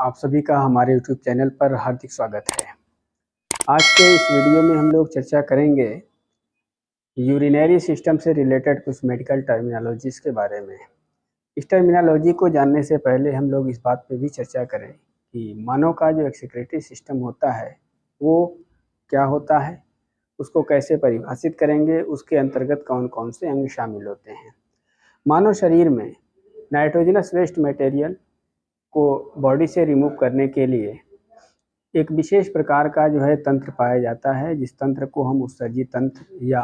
आप सभी का हमारे YouTube चैनल पर हार्दिक स्वागत है। आज के इस वीडियो में हम लोग चर्चा करेंगे यूरिनरी सिस्टम से रिलेटेड कुछ मेडिकल टर्मिनोलॉजीज़ के बारे में। इस टर्मिनोलॉजी को जानने से पहले हम लोग इस बात पे भी चर्चा करें कि मानव का जो एक्सक्रीटरी सिस्टम होता है वो क्या होता है, उसको कैसे परिभाषित करेंगे, उसके अंतर्गत कौन कौन से अंग शामिल होते हैं। मानव शरीर में नाइट्रोजनस वेस्ट मटेरियल को बॉडी से रिमूव करने के लिए एक विशेष प्रकार का जो है तंत्र पाया जाता है, जिस तंत्र को हम उत्सर्जी तंत्र या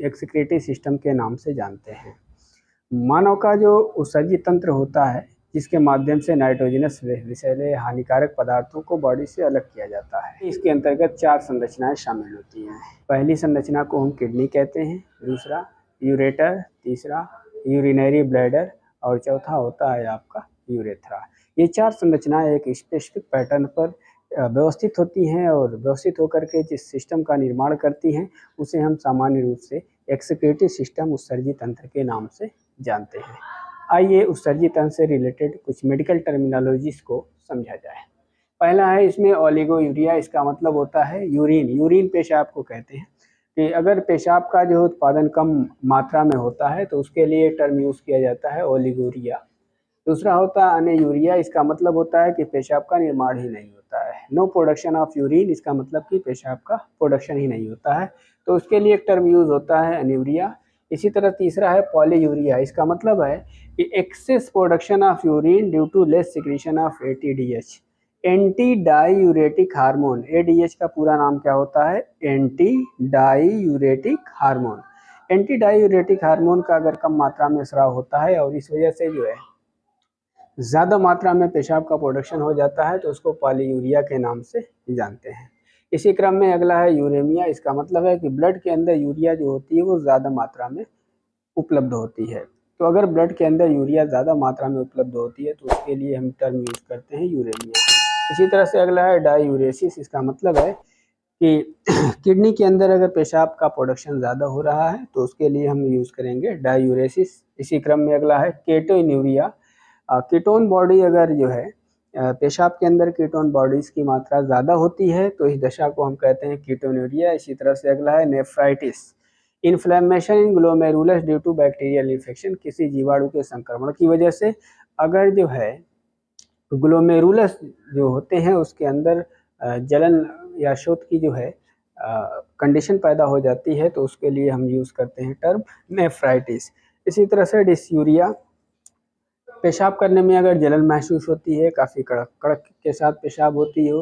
एक्सक्रीटरी सिस्टम के नाम से जानते हैं। मानव का जो उत्सर्जी तंत्र होता है, जिसके माध्यम से नाइट्रोजनस विषैले हानिकारक पदार्थों को बॉडी से अलग किया जाता है, इसके अंतर्गत 4 संरचनाएं शामिल होती हैं। पहली संरचना को हम किडनी कहते हैं, दूसरा यूरेटर, तीसरा यूरिनरी ब्लैडर और चौथा होता है आपका यूरेथ्रा। ये 4 संरचनाएं एक स्पेसिफिक पैटर्न पर व्यवस्थित होती हैं और व्यवस्थित होकर के जिस सिस्टम का निर्माण करती हैं उसे हम सामान्य रूप से एक्सक्रीटरी सिस्टम उत्सर्जी तंत्र के नाम से जानते हैं। आइए उत्सर्जी तंत्र से रिलेटेड कुछ मेडिकल टर्मिनोलॉजीज को समझा जाए। पहला है इसमें ओलिगोयूरिया। इसका मतलब होता है यूरिन। यूरिन पेशाब को कहते हैं कि अगर पेशाब का जो उत्पादन कम मात्रा में होता है तो उसके लिए टर्म यूज़ किया जाता है ओलिगोयूरिया। दूसरा होता है अनेयूरिया। इसका मतलब होता है कि पेशाब का निर्माण ही नहीं होता है। No production of urine. इसका मतलब कि पेशाब का प्रोडक्शन ही नहीं होता है, तो उसके लिए एक टर्म यूज़ होता है अनेयूरिया। इसी तरह तीसरा है पॉलीयूरिया। इसका मतलब है कि excess production of urine due to less secretion of ADH, anti diuretic hormone. ADH का पूरा नाम क्या होता है? Anti diuretic hormone. Anti diuretic hormone का अगर कम मात्रा में स्राव होता है और इस वजह से जो है ज़्यादा मात्रा में पेशाब का प्रोडक्शन हो जाता है तो उसको पॉलीयूरिया के नाम से जानते हैं। इसी क्रम में अगला है यूरेमिया। इसका मतलब है कि ब्लड के अंदर यूरिया जो होती है वो ज़्यादा मात्रा में उपलब्ध होती है। तो अगर ब्लड के अंदर यूरिया ज़्यादा मात्रा में उपलब्ध होती है तो उसके लिए हम टर्म यूज़ करते हैं यूरेमिया। इसी तरह से अगला है डायूरेसिस। इसका मतलब है कि किडनी के अंदर अगर पेशाब का प्रोडक्शन ज़्यादा हो रहा है तो उसके लिए हम यूज़ करेंगे डायूरेसिस। इसी क्रम में अगला है केटोन्यूरिया। कीटोन बॉडी अगर जो है पेशाब के अंदर कीटोन बॉडीज़ की मात्रा ज़्यादा होती है तो इस दशा को हम कहते हैं कीटोन्यूरिया। इसी तरह से अगला है nephritis. Inflammation in glomerulus due to bacterial infection. किसी जीवाणु के संक्रमण की वजह से अगर जो है ग्लोमेरुलस जो होते हैं उसके अंदर जलन या शोथ की जो है कंडीशन पैदा हो जाती है तो उसके लिए हम यूज़ करते हैं टर्म नेफ्राइटिस। इसी तरह से डिस्यूरिया। पेशाब करने में अगर जलन महसूस होती है, काफ़ी कड़क कड़क के साथ पेशाब होती हो,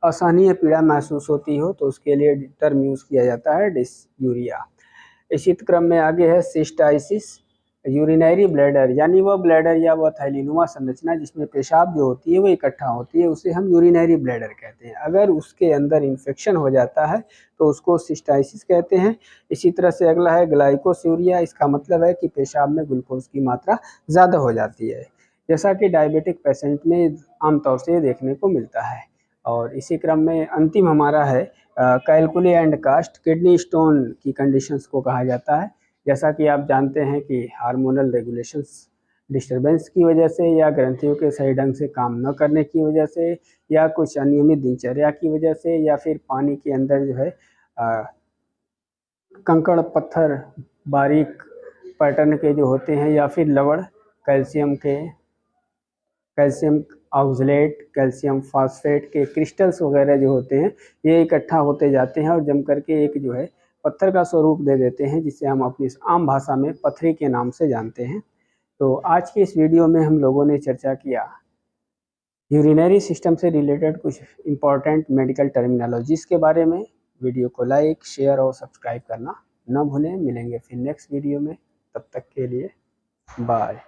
असहनीय पीड़ा महसूस होती हो तो उसके लिए टर्म यूज़ किया जाता है डिस्यूरिया। इसी क्रम में आगे है सिस्टाइसिस। यूरिनरी ब्लैडर, यानी वह ब्लैडर या वह थैलीनुमा संरचना जिसमें पेशाब जो होती है वो इकट्ठा होती है, उसे हम यूरिनरी ब्लैडर कहते हैं। अगर उसके अंदर इन्फेक्शन हो जाता है तो उसको सिस्टाइसिस कहते हैं। इसी तरह से अगला है ग्लाइकोसूरिया। इसका मतलब है कि पेशाब में ग्लूकोज की मात्रा ज़्यादा हो जाती है, जैसा कि डायबिटिक पेशेंट में आमतौर से देखने को मिलता है। और इसी क्रम में अंतिम हमारा है calculi and cast. Kidney stone की कंडीशंस को कहा जाता है। जैसा कि आप जानते हैं कि हार्मोनल रेगुलेशंस डिस्टरबेंस की वजह से या ग्रंथियों के सही ढंग से काम न करने की वजह से या कुछ अनियमित दिनचर्या की वजह से या फिर पानी के अंदर जो है कंकड़ पत्थर बारीक पैटर्न के जो होते हैं या फिर लवण कैल्शियम ऑक्सलेट, कैल्शियम फास्फेट के क्रिस्टल्स वगैरह जो होते हैं ये इकट्ठा होते जाते हैं और जम करके एक जो है पत्थर का स्वरूप दे देते हैं, जिसे हम अपनी आम भाषा में पथरी के नाम से जानते हैं। तो आज की इस वीडियो में हम लोगों ने चर्चा किया यूरिनरी सिस्टम से रिलेटेड कुछ इम्पॉर्टेंट मेडिकल टर्मिनोलॉजीज के बारे में। वीडियो को लाइक, शेयर और सब्सक्राइब करना न भूलें। मिलेंगे फिर नेक्स्ट वीडियो में, तब तक के लिए बाय।